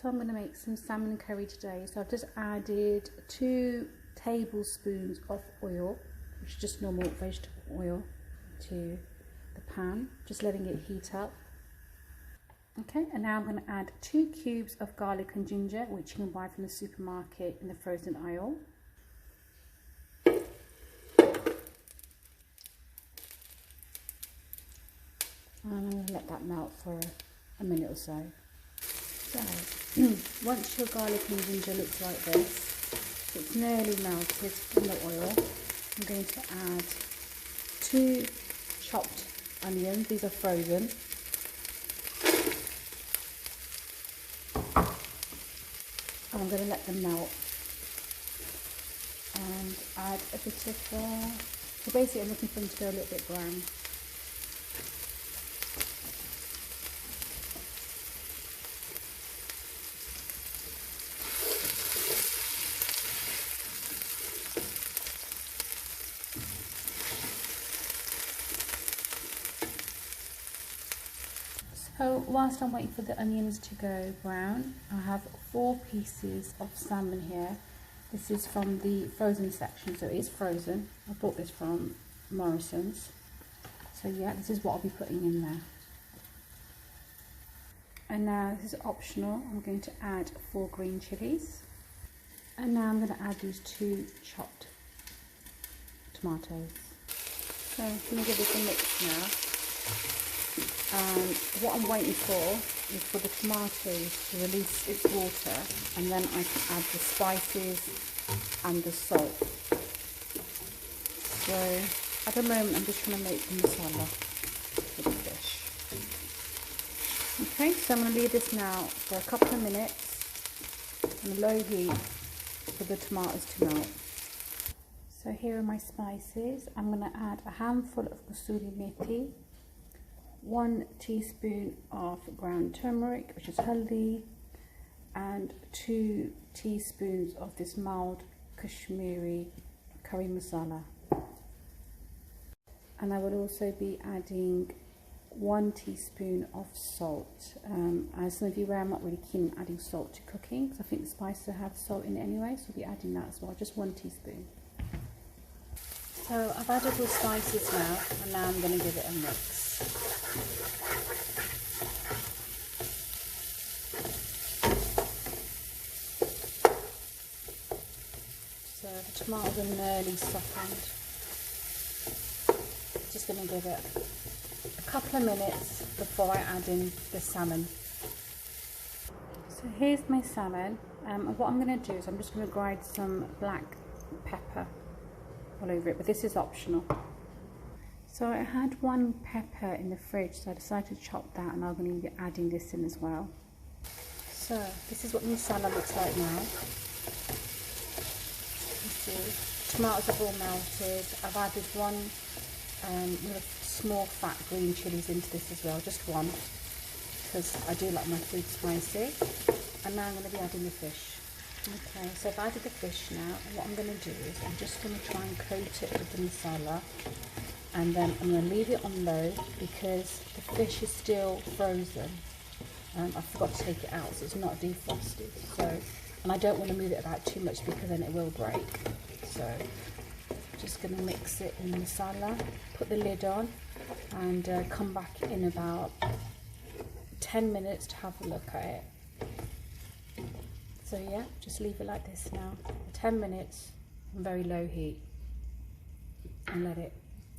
So I'm going to make some salmon curry today. So I've just added 2 tablespoons of oil, which is just normal vegetable oil, to the pan, just letting it heat up. Okay, and now I'm going to add 2 cubes of garlic and ginger, which you can buy from the supermarket in the frozen aisle. And I'm going to let that melt for a minute or so. So, once your garlic and ginger looks like this, it's nearly melted in the oil, I'm going to add 2 chopped onions. These are frozen. And I'm going to let them melt. And add a bit of, so basically I'm looking for them to go a little bit brown. So whilst I'm waiting for the onions to go brown, I have 4 pieces of salmon here. This is from the frozen section, so it is frozen. I bought this from Morrison's. So yeah, this is what I'll be putting in there. And now this is optional. I'm going to add 4 green chilies. And now I'm going to add these 2 chopped tomatoes. So I'm going to give this a mix now. And what I'm waiting for is for the tomatoes to release its water, and then I can add the spices and the salt. So at the moment I'm just trying to make the masala for the fish. Okay, so I'm going to leave this now for a couple of minutes on a low heat for the tomatoes to melt. So here are my spices. I'm going to add a handful of kasuri methi, 1 teaspoon of ground turmeric, which is haldi, and 2 teaspoons of this mild Kashmiri curry masala. And I will also be adding 1 teaspoon of salt. As some of you aware, I'm not really keen on adding salt to cooking, because I think the spices have salt in it anyway, so I'll be adding that as well, just 1 teaspoon. So I've added the spices now, and now I'm going to give it a mix. So the tomatoes are nearly softened. Just going to give it a couple of minutes before I add in the salmon. So here's my salmon, and what I'm going to do is I'm just going to grind some black pepper all over it, but this is optional. So I had 1 pepper in the fridge, so I decided to chop that, and I'm going to be adding this in as well. So this is what the masala looks like now. You see, tomatoes have all melted. I've added 1 small fat green chilies into this as well, just 1, because I do like my food spicy. And now I'm going to be adding the fish. Okay, so I've added the fish now, and what I'm going to do is I'm just going to try and coat it with the masala, and then I'm going to leave it on low because the fish is still frozen. I forgot to take it out, so it's not defrosted. So, and I don't want to move it about too much because then it will break. So just going to mix it in the masala, put the lid on, and come back in about 10 minutes to have a look at it. So yeah, just leave it like this now, 10 minutes on very low heat, and let it,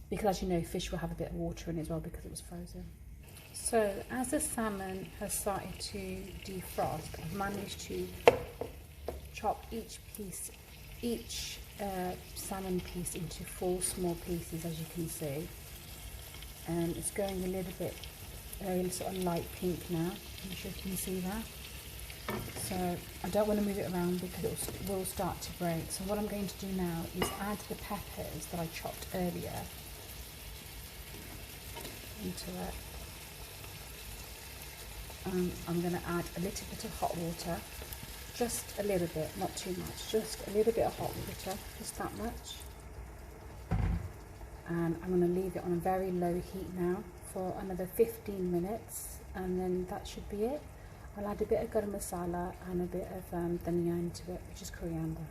because as you know, fish will have a bit of water in it as well because it was frozen. So as the salmon has started to defrost, I've managed to chop each salmon piece into 4 small pieces, as you can see. And it's going a little bit sort of light pink now, I'm sure you can see that. So I don't want to move it around because it will start to break. So what I'm going to do now is add the peppers that I chopped earlier into it. I'm going to add a little bit of hot water, just a little bit, not too much, just a little bit of hot water, just that much. And I'm going to leave it on a very low heat now for another 15 minutes, and then that should be it. I'll add a bit of garam masala and a bit of dhania into it, which is coriander.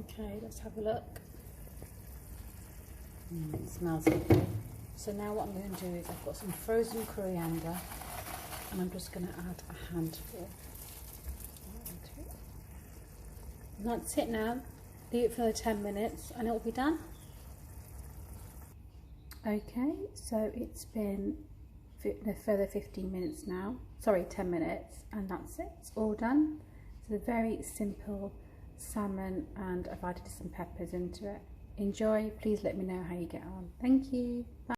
Okay, let's have a look. It smells lovely. So now what I'm going to do is I've got some frozen coriander and I'm just going to add a handful. That's it now. Leave it for the 10 minutes and it'll be done. Okay, so it's been a further 15 minutes now. Sorry, 10 minutes, and that's it. It's all done. It's a very simple salmon, and I've added some peppers into it. Enjoy. Please let me know how you get on. Thank you. Bye.